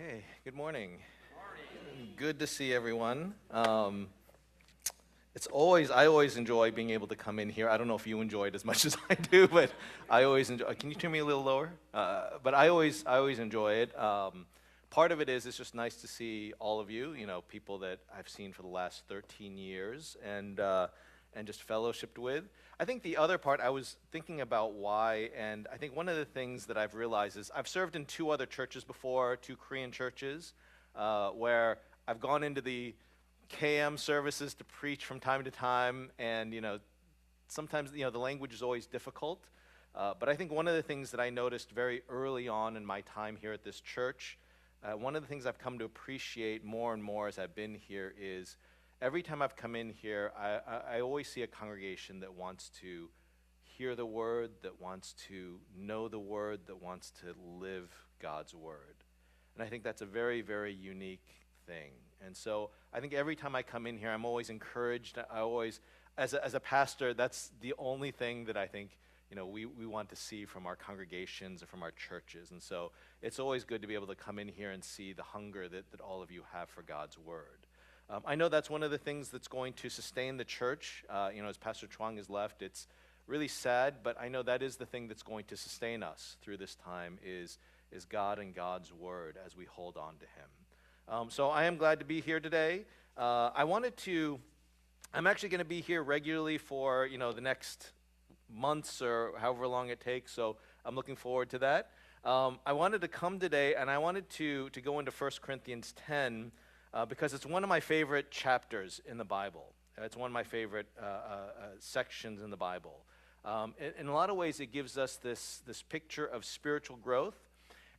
Okay, good morning. Good to see everyone. I always enjoy being able to come in here. I don't know if you enjoy it as much as I do, but I always enjoy. Can you turn me a little lower? But I always enjoy it. Part of it is it's just nice to see all of you. You know, people that I've seen for the last 13 years and just fellowshipped with. I think the other part, I was thinking about why, and I think one of the things that I've realized is I've served in two other churches before, two Korean churches, where I've gone into the KM services to preach from time to time, and sometimes the language is always difficult. But I think one of the things that I noticed very early on in my time here at this church, one of the things I've come to appreciate more and more as I've been here is every time I've come in here, I always see a congregation that wants to hear the word, that wants to know the word, that wants to live God's word. And I think that's a very, very unique thing. And so I think every time I come in here, I'm always encouraged. I always, as a pastor, that's the only thing that I think we want to see from our congregations or from our churches. And so it's always good to be able to come in here and see the hunger that all of you have for God's word. I know that's one of the things that's going to sustain the church. As Pastor Chuang has left, it's really sad, but I know that is the thing that's going to sustain us through this time is God and God's word as we hold on to him. So I am glad to be here today. I'm actually going to be here regularly for, the next months or however long it takes, so I'm looking forward to that. I wanted to come today, and I wanted to go into 1 Corinthians 10, because it's one of my favorite chapters in the Bible. It's one of my favorite sections in the Bible. In a lot of ways, it gives us this picture of spiritual growth,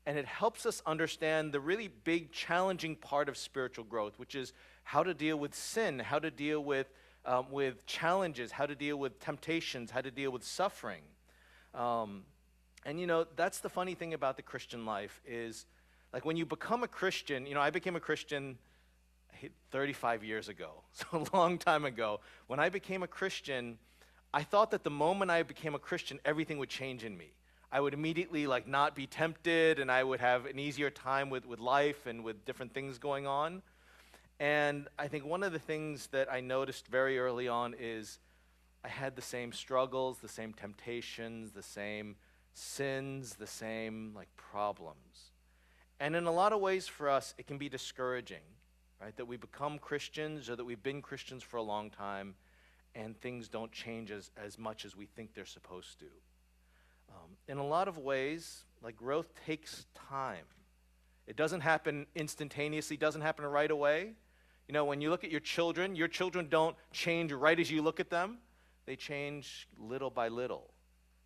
and it helps us understand the really big, challenging part of spiritual growth, which is how to deal with sin, how to deal with challenges, how to deal with temptations, how to deal with suffering. That's the funny thing about the Christian life is, like when you become a Christian, I became a Christian 35 years ago, so a long time ago. When I became a Christian, I thought that the moment I became a Christian, everything would change in me. I would immediately not be tempted, and I would have an easier time with life and with different things going on. And I think one of the things that I noticed very early on is I had the same struggles, the same temptations, the same sins, the same problems. And in a lot of ways for us, it can be discouraging, right? That we become Christians or that we've been Christians for a long time and things don't change as much as we think they're supposed to. In a lot of ways, growth takes time. It doesn't happen instantaneously, doesn't happen right away. When you look at your children don't change right as you look at them. They change little by little.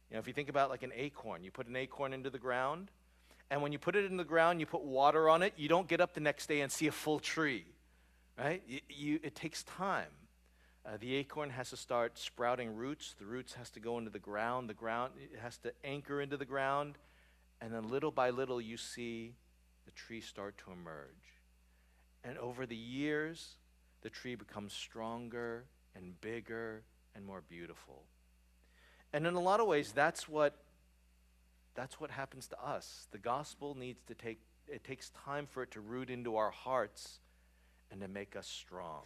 If you think about an acorn, you put an acorn into the ground, and when you put it in the ground, you put water on it, you don't get up the next day and see a full tree, right? It takes time. The acorn has to start sprouting roots. The roots has to go into the ground. It has to anchor into the ground. And then little by little, you see the tree start to emerge. And over the years, the tree becomes stronger and bigger and more beautiful. And in a lot of ways, that's what happens to us. The gospel it takes time for it to root into our hearts and to make us strong.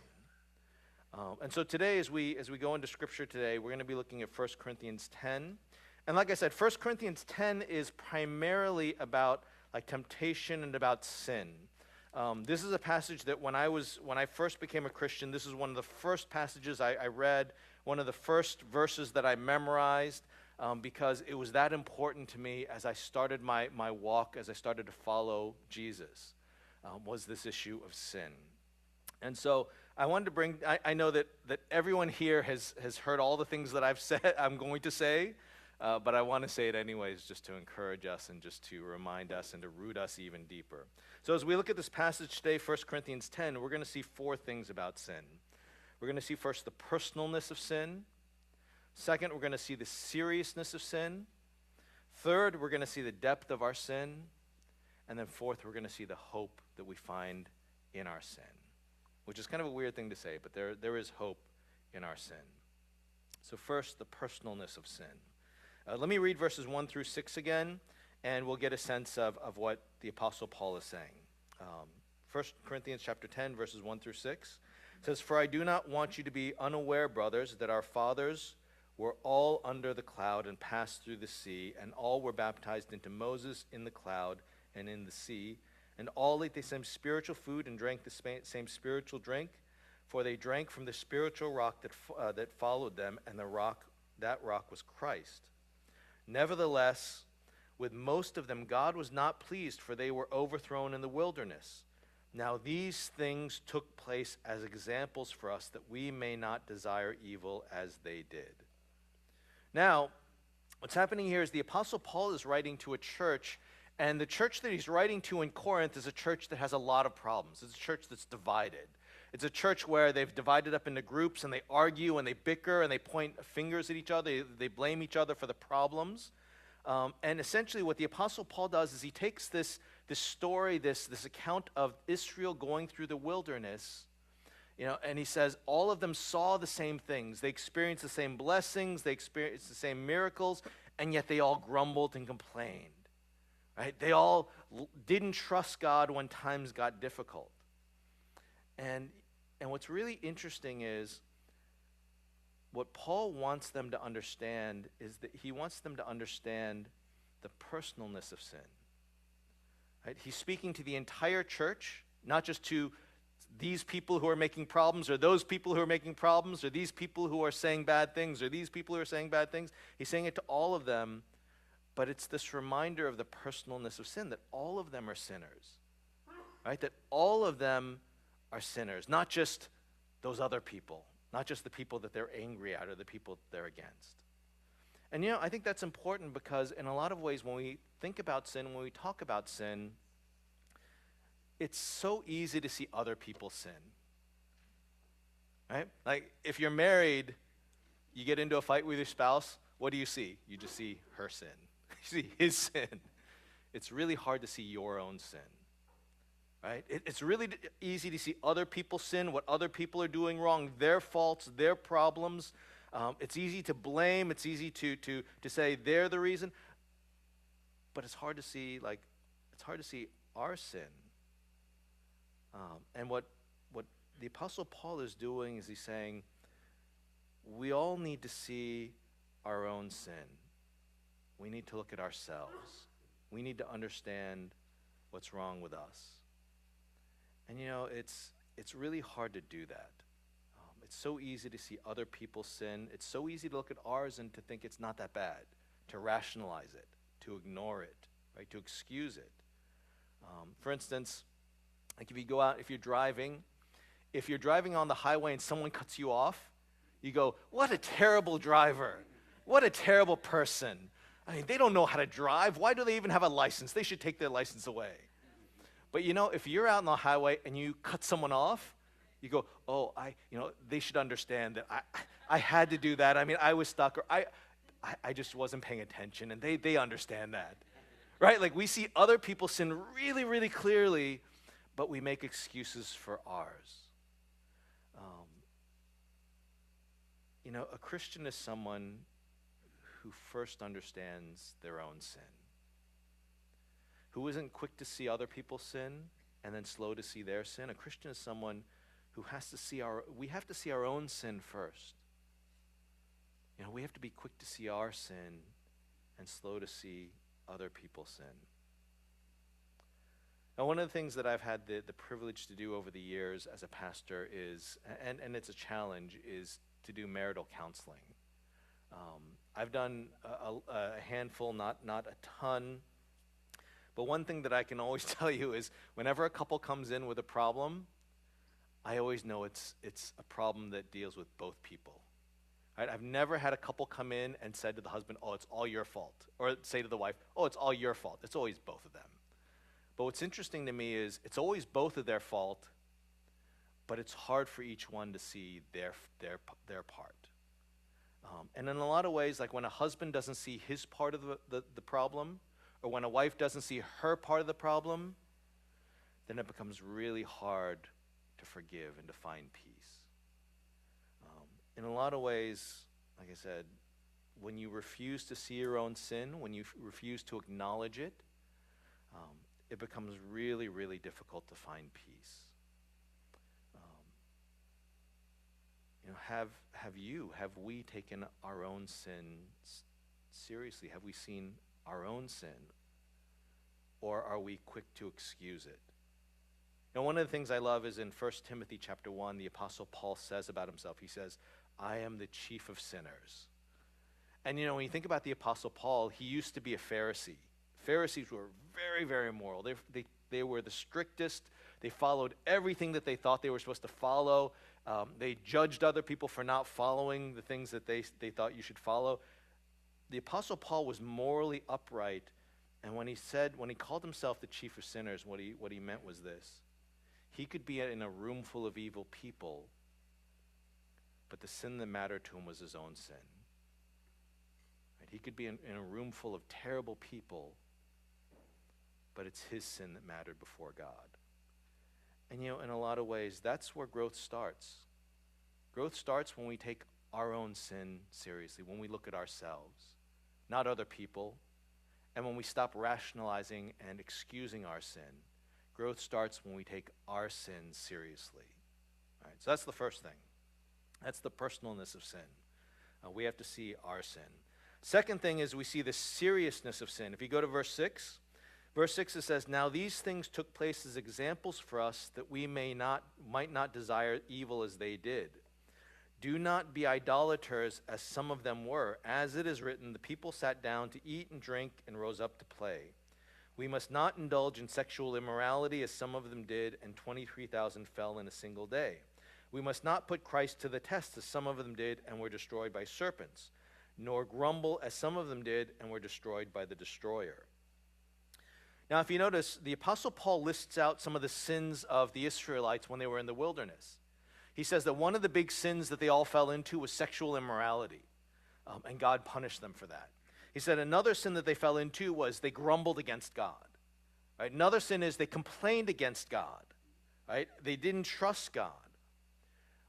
And so today, as we go into Scripture today, we're going to be looking at 1 Corinthians 10. And like I said, 1 Corinthians 10 is primarily about temptation and about sin. This is a passage that when I first became a Christian, this is one of the first passages I read, one of the first verses that I memorized, because it was that important to me as I started my walk, as I started to follow Jesus, was this issue of sin. And so I wanted to bring, I know that everyone here has heard all the things that I'm going to say, but I want to say it anyways just to encourage us and just to remind us and to root us even deeper. So as we look at this passage today, 1 Corinthians 10, we're going to see four things about sin. We're going to see first the personalness of sin. Second, we're going to see the seriousness of sin. Third, we're going to see the depth of our sin. And then fourth, we're going to see the hope that we find in our sin, which is kind of a weird thing to say, but there is hope in our sin. So first, the personalness of sin. Let me read verses 1 through 6 again, and we'll get a sense of what the Apostle Paul is saying. 1 Corinthians chapter 10, verses 1 through 6. It says, "For I do not want you to be unaware, brothers, that our fathers were all under the cloud and passed through the sea, and all were baptized into Moses in the cloud and in the sea, and all ate the same spiritual food and drank the same spiritual drink, for they drank from the spiritual rock that followed them, and that rock was Christ. Nevertheless, with most of them God was not pleased, for they were overthrown in the wilderness. Now these things took place as examples for us, that we may not desire evil as they did." Now, what's happening here is the Apostle Paul is writing to a church, and the church that he's writing to in Corinth is a church that has a lot of problems. It's a church that's divided. It's a church where they've divided up into groups, and they argue, and they bicker, and they point fingers at each other. They blame each other for the problems. And essentially what the Apostle Paul does is he takes this story, this account of Israel going through the wilderness, and he says all of them saw the same things. They experienced the same blessings, they experienced the same miracles, and yet they all grumbled and complained, right? They all didn't trust God when times got difficult. And what's really interesting is what Paul wants them to understand is that he wants them to understand the personalness of sin. Right? He's speaking to the entire church, not just to these people who are making problems, or those people who are making problems, or these people who are saying bad things, or these people who are saying bad things. He's saying it to all of them, but it's this reminder of the personalness of sin, that all of them are sinners, right? That all of them are sinners, not just those other people, not just the people that they're angry at or the people that they're against. And I think that's important because in a lot of ways when we think about sin, when we talk about sin, it's so easy to see other people sin, right? Like if you're married, you get into a fight with your spouse, what do you see? You just see her sin. You see his sin. It's really hard to see your own sin, right? It's really easy to see other people sin, what other people are doing wrong, their faults, their problems. It's easy to blame. It's easy to say they're the reason. But it's hard to see our sin. And what the Apostle Paul is doing is he's saying, we all need to see our own sin. We need to look at ourselves. We need to understand what's wrong with us. And it's really hard to do that. It's so easy to see other people sin. It's so easy to look at ours and to think it's not that bad, to rationalize it, to ignore it, right? To excuse it. For instance, like if you're driving on the highway and someone cuts you off, you go, what a terrible driver. What a terrible person. I mean, they don't know how to drive. Why do they even have a license? They should take their license away. But if you're out on the highway and you cut someone off, you go, oh, they should understand that I had to do that. I mean, I was stuck, or I just wasn't paying attention, and they understand that, right? Like we see other people sin really, really clearly, but we make excuses for ours. A Christian is someone who first understands their own sin, who isn't quick to see other people sin and then slow to see their sin. A Christian is someone who we have to see our own sin first. We have to be quick to see our sin and slow to see other people's sin. Now, one of the things that I've had the privilege to do over the years as a pastor is, and it's a challenge, is to do marital counseling. I've done a handful, not a ton, but one thing that I can always tell you is whenever a couple comes in with a problem, I always know it's a problem that deals with both people. Right? I've never had a couple come in and said to the husband, oh, it's all your fault. Or say to the wife, oh, it's all your fault. It's always both of them. But what's interesting to me is it's always both of their fault, but it's hard for each one to see their part. And in a lot of ways, like when a husband doesn't see his part of the problem, or when a wife doesn't see her part of the problem, then it becomes really hard to forgive and to find peace. In a lot of ways, like I said, when you refuse to see your own sin, when you refuse to acknowledge it, it becomes really, really difficult to find peace. Have we taken our own sins seriously? Have we seen our own sin? Or are we quick to excuse it? Now, one of the things I love is in 1 Timothy chapter 1, the Apostle Paul says about himself, he says, I am the chief of sinners. And when you think about the Apostle Paul, he used to be a Pharisee. Pharisees were very, very moral. They were the strictest. They followed everything that they thought they were supposed to follow. They judged other people for not following the things that they thought you should follow. The Apostle Paul was morally upright, and when he called himself the chief of sinners, what he meant was this. He could be in a room full of evil people, but the sin that mattered to him was his own sin. Right? He could be in a room full of terrible people, but it's his sin that mattered before God. And in a lot of ways, that's where growth starts. Growth starts when we take our own sin seriously, when we look at ourselves, not other people, and when we stop rationalizing and excusing our sin. Growth starts when we take our sins seriously. All right, so that's the first thing. That's the personalness of sin. We have to see our sin. Second thing is we see the seriousness of sin. If you go to verse 6, it says, now these things took place as examples for us that we might not desire evil as they did. Do not be idolaters as some of them were. As it is written, the people sat down to eat and drink and rose up to play. We must not indulge in sexual immorality as some of them did, and 23,000 fell in a single day. We must not put Christ to the test as some of them did and were destroyed by serpents, nor grumble as some of them did and were destroyed by the destroyer. Now, if you notice, the Apostle Paul lists out some of the sins of the Israelites when they were in the wilderness. He says that one of the big sins that they all fell into was sexual immorality, and God punished them for that. He said another sin that they fell into was they grumbled against God. Right? Another sin is they complained against God. Right? They didn't trust God.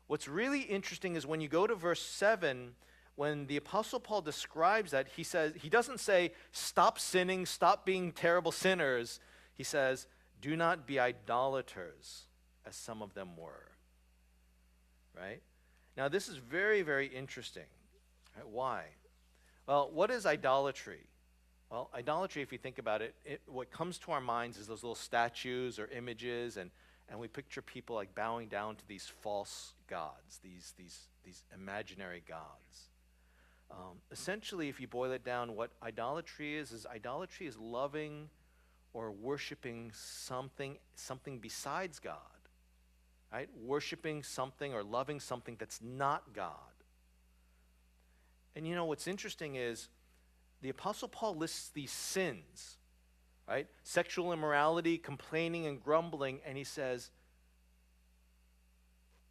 What's really interesting is when you go to verse 7, when the Apostle Paul describes that, he doesn't say, stop sinning, stop being terrible sinners. He says, do not be idolaters, as some of them were. Right? Now, this is very, very interesting. Right? Why? Well, what is idolatry? Well, idolatry, if you think about it, what comes to our minds is those little statues or images, and we picture people like bowing down to these false gods, these imaginary gods. Essentially, if you boil it down, what idolatry is loving or worshiping something besides God. Right? Worshiping something or loving something that's not God. And what's interesting is the Apostle Paul lists these sins, right? Sexual immorality, complaining and grumbling, and he says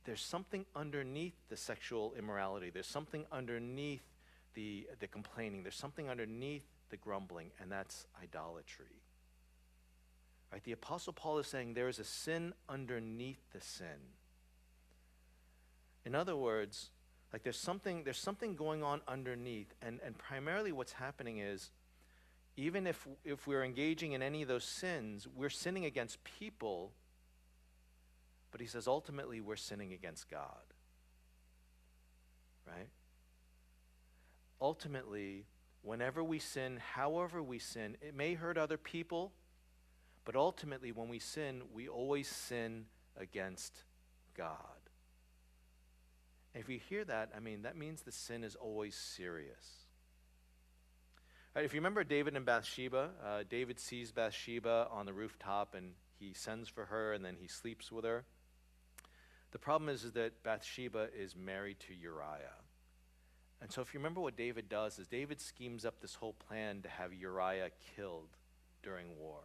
there's something underneath the sexual immorality. There's something underneath the complaining. There's something underneath the grumbling, and that's idolatry. Right? The Apostle Paul is saying there is a sin underneath the sin. In other words, like there's something going on underneath, and primarily what's happening is, even if we're engaging in any of those sins, we're sinning against people, but he says ultimately we're sinning against God. Right? Ultimately, whenever we sin, however we sin, it may hurt other people, but ultimately when we sin, we always sin against God. And if you hear that, that means the sin is always serious. Right, if you remember David and Bathsheba, David sees Bathsheba on the rooftop and he sends for her and then he sleeps with her. The problem is that Bathsheba is married to Uriah. And so if you remember what David does is David schemes up this whole plan to have Uriah killed during war.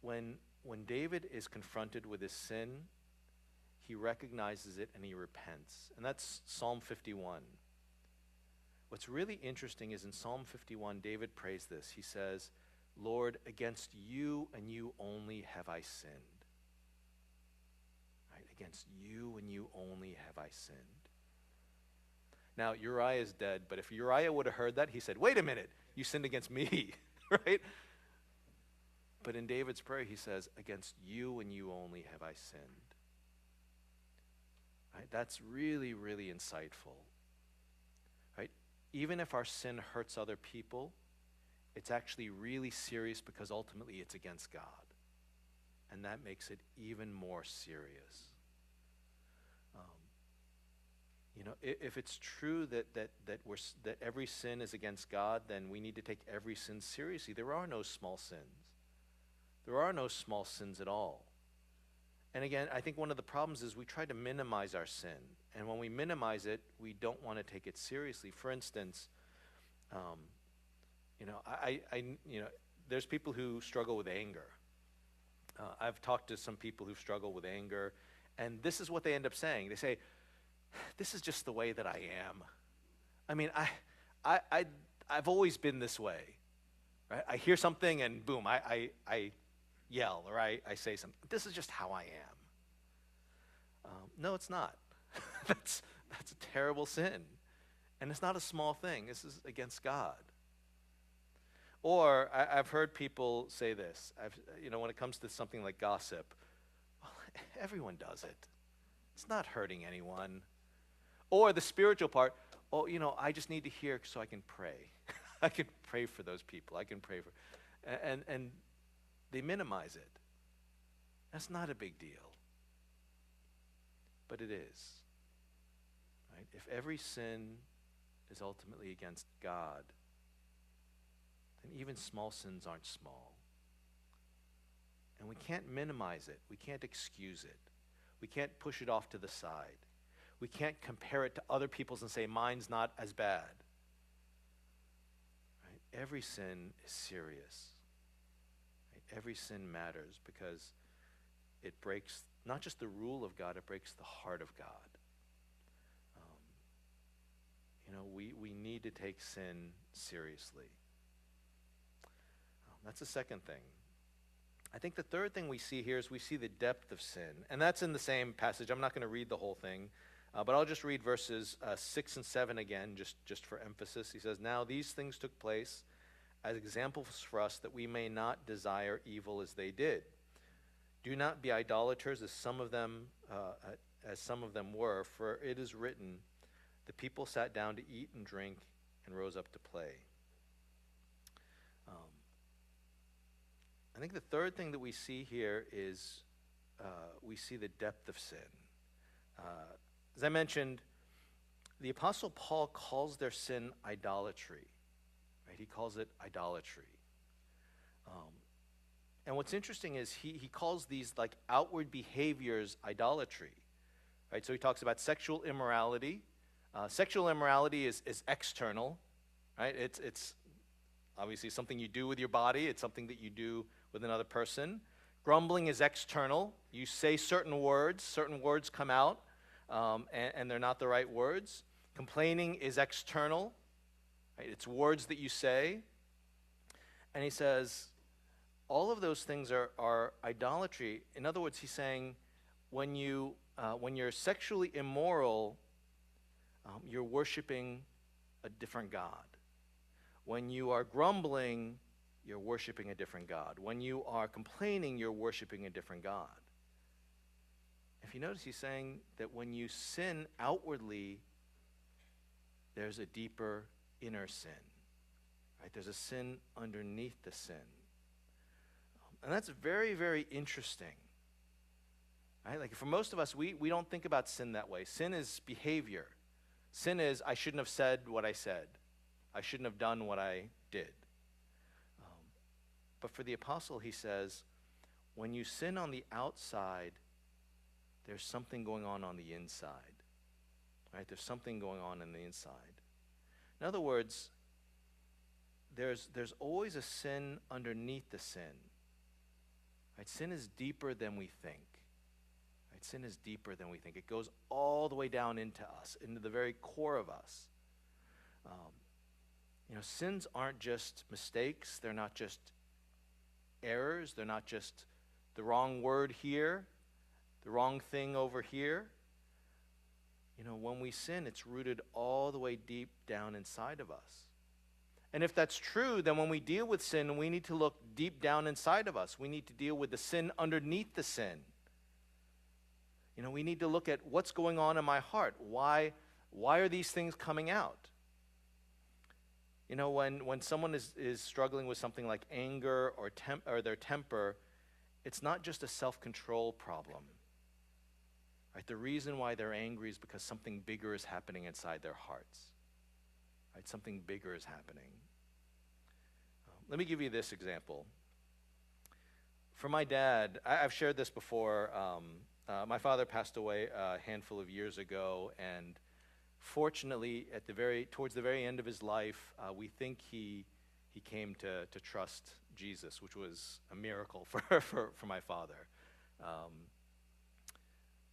When David is confronted with his sin, he recognizes it and he repents. And that's Psalm 51. What's really interesting is in Psalm 51, David prays this. He says, Lord, against you and you only have I sinned. Right? Against you and you only have I sinned. Now, Uriah is dead, but if Uriah would have heard that, he said, wait a minute, you sinned against me, right? But in David's prayer, he says, against you and you only have I sinned. Right? That's really, really insightful. Right? Even if our sin hurts other people, it's actually really serious because ultimately it's against God. And that makes it even more serious. If it's true that every sin is against God, then we need to take every sin seriously. There are no small sins. There are no small sins at all. And again, I think one of the problems is we try to minimize our sin. And when we minimize it, we don't want to take it seriously. For instance, there's people who struggle with anger. I've talked to some people who struggle with anger, and this is what they end up saying. They say, this is just the way that I am. I mean, I've always been this way. Right? I hear something and boom, I yell or I say something. This is just how I am. No, it's not. That's a terrible sin. And it's not a small thing. This is against God. Or I've heard people say this. When it comes to something like gossip, well, everyone does it. It's not hurting anyone. Or the spiritual part, I just need to hear so I can pray. I can pray for those people. I can pray for, and they minimize it. That's not a big deal. But it is. Right? If every sin is ultimately against God, then even small sins aren't small. And we can't minimize it. We can't excuse it. We can't push it off to the side. We can't compare it to other people's and say, mine's not as bad. Right? Every sin is serious. Right? Every sin matters because it breaks not just the rule of God, it breaks the heart of God. We need to take sin seriously. That's the second thing. I think the third thing we see here is we see the depth of sin. And that's in the same passage. I'm not going to read the whole thing, but I'll just read verses 6 and 7 again, just for emphasis. He says, now these things took place as examples for us that we may not desire evil as they did. Do not be idolaters as some of them were, for it is written, the people sat down to eat and drink and rose up to play. I think the third thing that we see here is we see the depth of sin. As I mentioned, the Apostle Paul calls their sin idolatry. Right? He calls it idolatry. And what's interesting is he calls these like outward behaviors idolatry. Right? So he talks about sexual immorality. Sexual immorality is external. Right? It's obviously something you do with your body. It's something that you do with another person. Grumbling is external. You say certain words come out, and they're not the right words. Complaining is external. Right? It's words that you say. And he says, all of those things are idolatry. In other words, he's saying, when you're sexually immoral, you're worshiping a different God. When you are grumbling, you're worshiping a different God. When you are complaining, you're worshiping a different God. If you notice, he's saying that when you sin outwardly, there's a deeper inner sin. Right? There's a sin underneath the sin. And that's very, very interesting. Right? Like for most of us, we don't think about sin that way. Sin is behavior. Sin is, I shouldn't have said what I said. I shouldn't have done what I did. But for the apostle, he says, when you sin on the outside, there's something going on the inside. Right? There's something going on the inside. In other words, there's always a sin underneath the sin. Right? Sin is deeper than we think. Right? Sin is deeper than we think. It goes all the way down into us, into the very core of us. Sins aren't just mistakes. They're not just errors. They're not just the wrong word here, the wrong thing over here. When we sin, it's rooted all the way deep down inside of us. And if that's true, then when we deal with sin, we need to look deep down inside of us. We need to deal with the sin underneath the sin. We need to look at what's going on in my heart. Why are these things coming out? When someone is struggling with something like anger or their temper, it's not just a self-control problem. Right? The reason why they're angry is because something bigger is happening inside their hearts. Right? Something bigger is happening. Let me give you this example. For my dad, I've shared this before. My father passed away a handful of years ago, and fortunately, towards the very end of his life, we think he came to trust Jesus, which was a miracle for my father.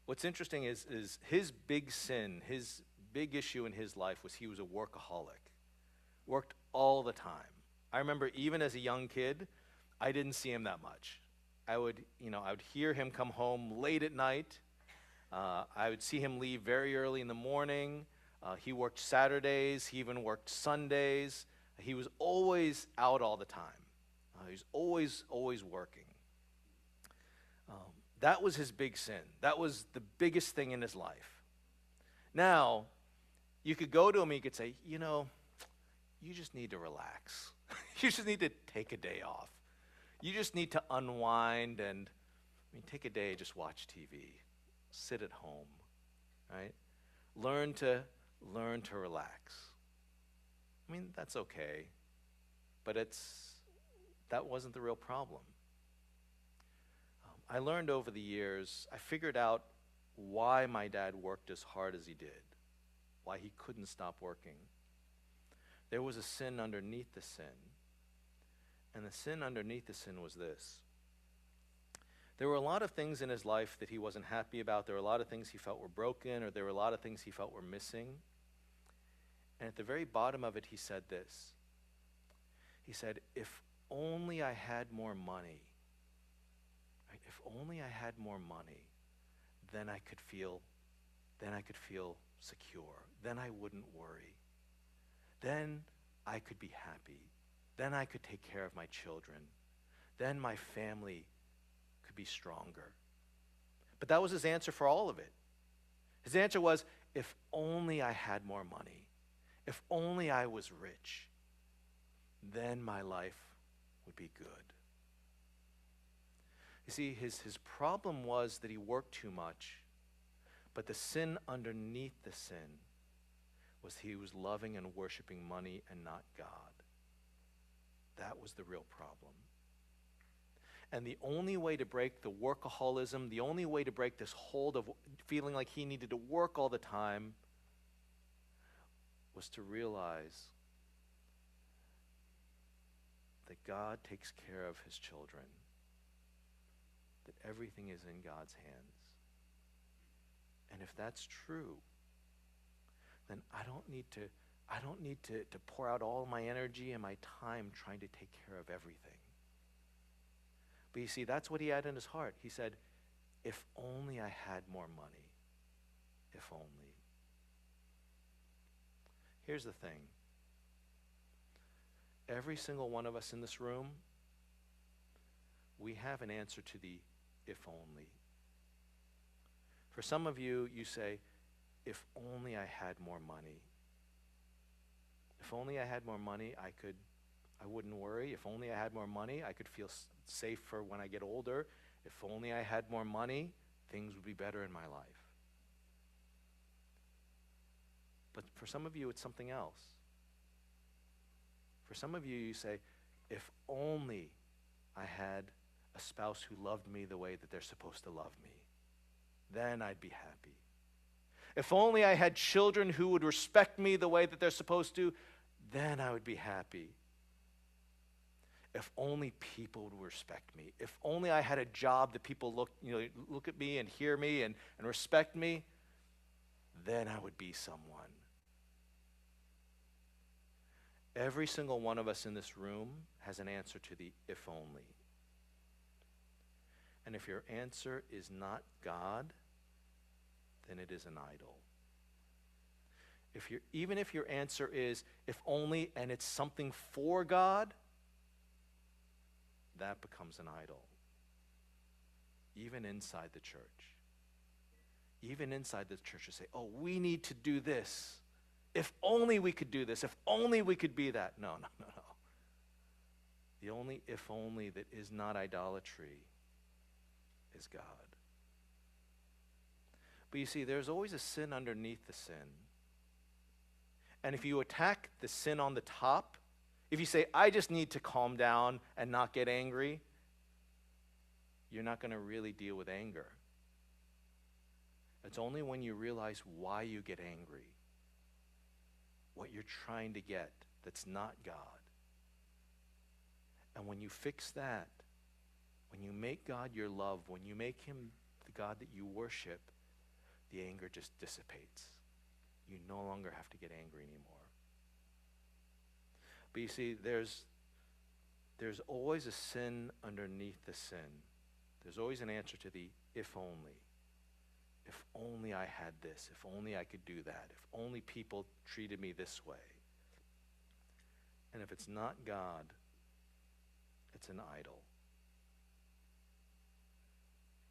What's interesting is his big sin, his big issue in his life was he was a workaholic, worked all the time. I remember even as a young kid, I didn't see him that much. I would hear him come home late at night. I would see him leave very early in the morning. He worked Saturdays. He even worked Sundays. He was always out all the time. He was always working. That was his big sin. That was the biggest thing in his life. Now, you could go to him and you could say, you just need to relax. You just need to take a day off. You just need to unwind and take a day, just watch TV, sit at home, right? Learn to relax. That's okay, but that wasn't the real problem. I learned over the years, I figured out why my dad worked as hard as he did, why he couldn't stop working. There was a sin underneath the sin. And the sin underneath the sin was this. There were a lot of things in his life that he wasn't happy about. There were a lot of things he felt were broken, or there were a lot of things he felt were missing. And at the very bottom of it, he said this. He said, if only I had more money, right? If only I had more money, then I could feel secure. Then I wouldn't worry. Then I could be happy. Then I could take care of my children. Then my family could be stronger. But that was his answer for all of it. His answer was, if only I had more money, if only I was rich, then my life would be good. You see, his problem was that he worked too much, but the sin underneath the sin was he was loving and worshiping money and not God. That was the real problem. And the only way to break the workaholism, the only way to break this hold of feeling like he needed to work all the time, was to realize that God takes care of his children, that everything is in God's hands. And if that's true, then I don't need to pour out all my energy and my time trying to take care of everything. But you see, that's what he had in his heart. He said, if only I had more money. If only. Here's the thing. Every single one of us in this room, we have an answer to the if only. For some of you, you say, if only I had more money. If only I had more money, I wouldn't worry. If only I had more money, I could feel safe for when I get older. If only I had more money, things would be better in my life. But for some of you, it's something else. For some of you, you say, if only I had a spouse who loved me the way that they're supposed to love me, then I'd be happy. If only I had children who would respect me the way that they're supposed to, then I would be happy. If only people would respect me. If only I had a job that people look at me and hear me and respect me, then I would be someone. Every single one of us in this room has an answer to the if only. And if your answer is not God, then it is an idol. Even if your answer is, if only, and it's something for God, that becomes an idol. Even inside the church. Even inside the church, you say, oh, we need to do this. If only we could do this. If only we could be that. No. The only if only that is not idolatry is God. But you see, there's always a sin underneath the sin. And if you attack the sin on the top, if you say, I just need to calm down and not get angry, you're not going to really deal with anger. It's only when you realize why you get angry, what you're trying to get that's not God. And when you fix that, when you make God your love, when you make him the God that you worship, the anger just dissipates. You no longer have to get angry anymore. But you see, there's always a sin underneath the sin. There's always an answer to the if only. If only I had this. If only I could do that. If only people treated me this way. And if it's not God, it's an idol.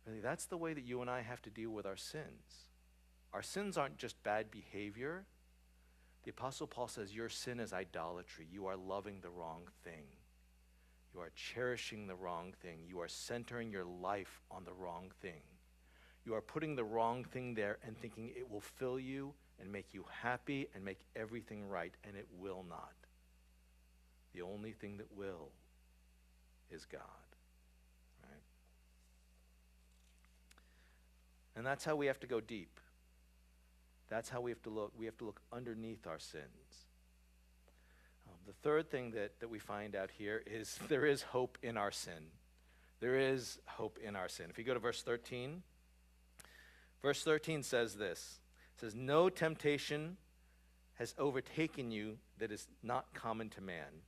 Really, that's the way that you and I have to deal with our sins. Our sins aren't just bad behavior. The Apostle Paul says your sin is idolatry. You are loving the wrong thing. You are cherishing the wrong thing. You are centering your life on the wrong thing. You are putting the wrong thing there and thinking it will fill you and make you happy and make everything right, and it will not. The only thing that will is God. Right? And that's how we have to go deep. That's how we have to look. We have to look underneath our sins. The third thing that we find out here is there is hope in our sin. There is hope in our sin. If you go to verse 13, verse 13 says this. It says, no temptation has overtaken you that is not common to man.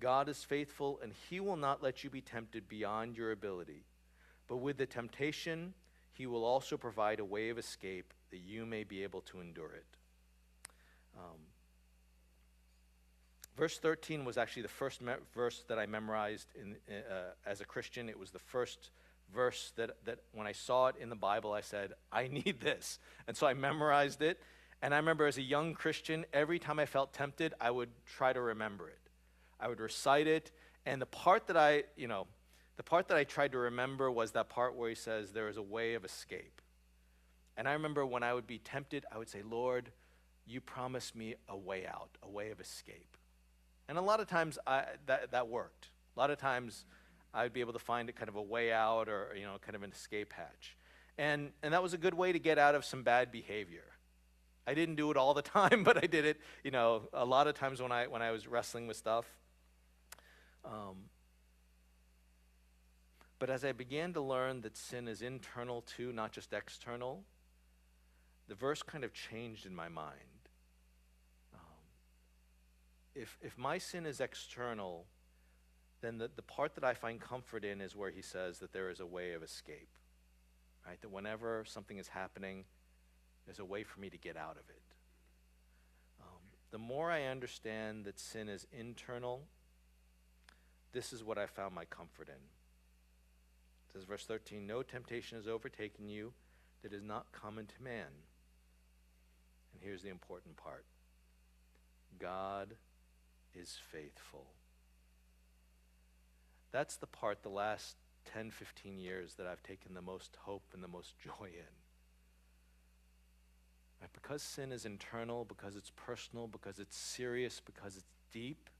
God is faithful, and he will not let you be tempted beyond your ability. But with the temptation, he will also provide a way of escape that you may be able to endure it. Verse 13 was actually the first verse that I memorized as a Christian. It was the first verse that when I saw it in the Bible, I said, I need this. And so I memorized it. And I remember as a young Christian, every time I felt tempted, I would try to remember it. I would recite it. And the part that I tried to remember was that part where he says, there is a way of escape. And I remember when I would be tempted, I would say, Lord, you promised me a way out, a way of escape. And a lot of times that worked. A lot of times I would be able to find a kind of a way out or kind of an escape hatch. And that was a good way to get out of some bad behavior. I didn't do it all the time, but I did it, a lot of times when I was wrestling with stuff. But as I began to learn that sin is internal too, not just external, the verse kind of changed in my mind. If my sin is external, then the part that I find comfort in is where he says that there is a way of escape. Right? That whenever something is happening, there's a way for me to get out of it. The more I understand that sin is internal, this is what I found my comfort in. It says, verse 13, no temptation has overtaken you that is not common to man. And here's the important part. God is faithful. That's the part the last 10, 15 years that I've taken the most hope and the most joy in. Right? Because sin is internal, because it's personal, because it's serious, because it's deep,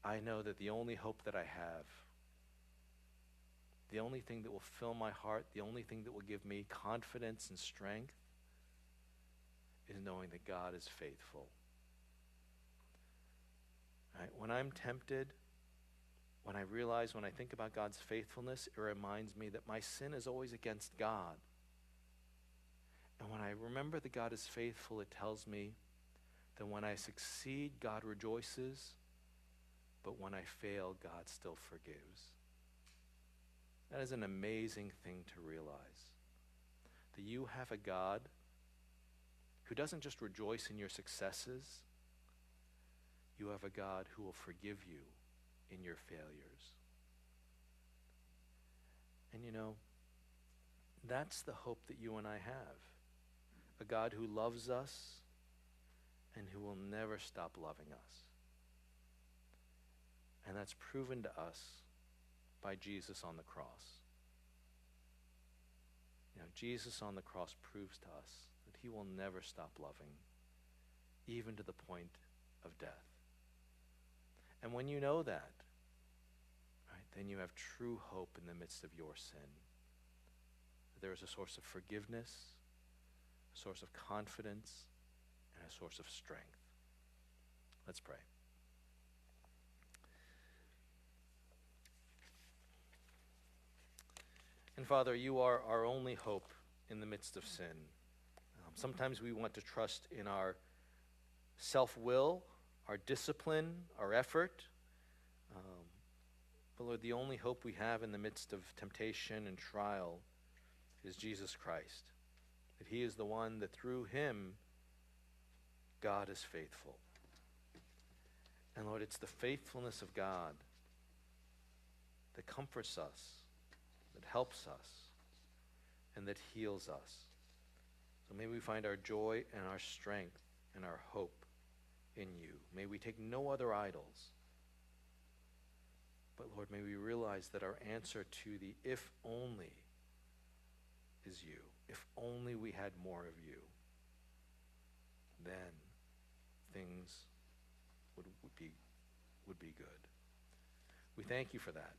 I know that the only hope that I have, the only thing that will fill my heart, the only thing that will give me confidence and strength is knowing that God is faithful. Right? When I'm tempted, when I think about God's faithfulness, it reminds me that my sin is always against God. And when I remember that God is faithful, it tells me that when I succeed, God rejoices, but when I fail, God still forgives. That is an amazing thing to realize. That you have a God who doesn't just rejoice in your successes. You have a God who will forgive you in your failures. And you know, that's the hope that you and I have. A God who loves us and who will never stop loving us. And that's proven to us by Jesus on the cross. You know, Jesus on the cross proves to us that he will never stop loving, even to the point of death. And when you know that, right, then you have true hope in the midst of your sin. There is a source of forgiveness, a source of confidence, and a source of strength. Let's pray. And Father, you are our only hope in the midst of sin. Sometimes we want to trust in our self-will, our discipline, our effort. But Lord, the only hope we have in the midst of temptation and trial is Jesus Christ. That he is the one that through him, God is faithful. And Lord, it's the faithfulness of God that comforts us, that helps us, and that heals us. So may we find our joy and our strength and our hope in you. May we take no other idols. But Lord, may we realize that our answer to the if only is you. If only we had more of you, then things would be good. We thank you for that.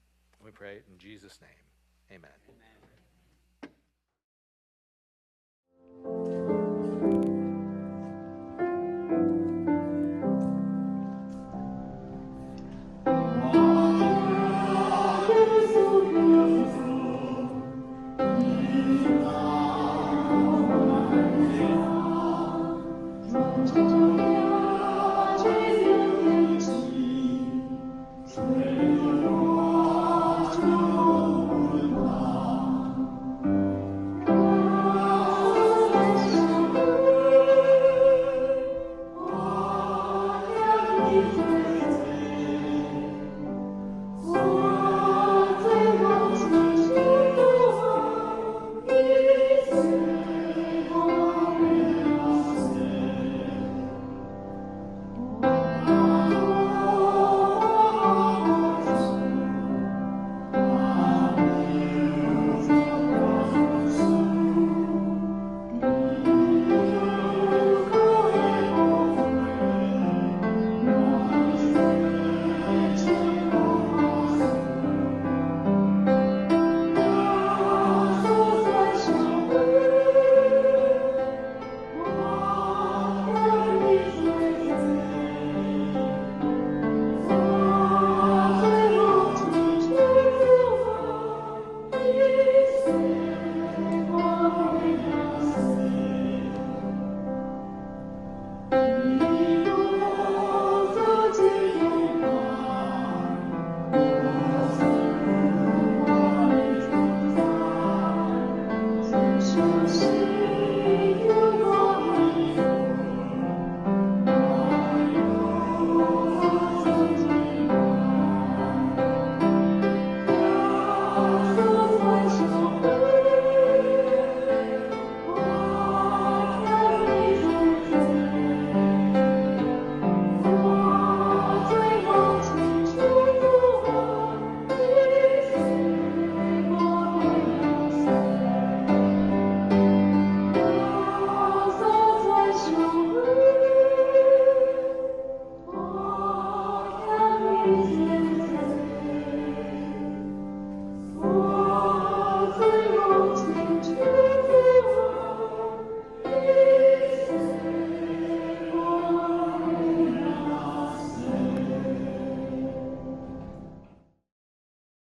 We pray in Jesus' name. Amen. Amen.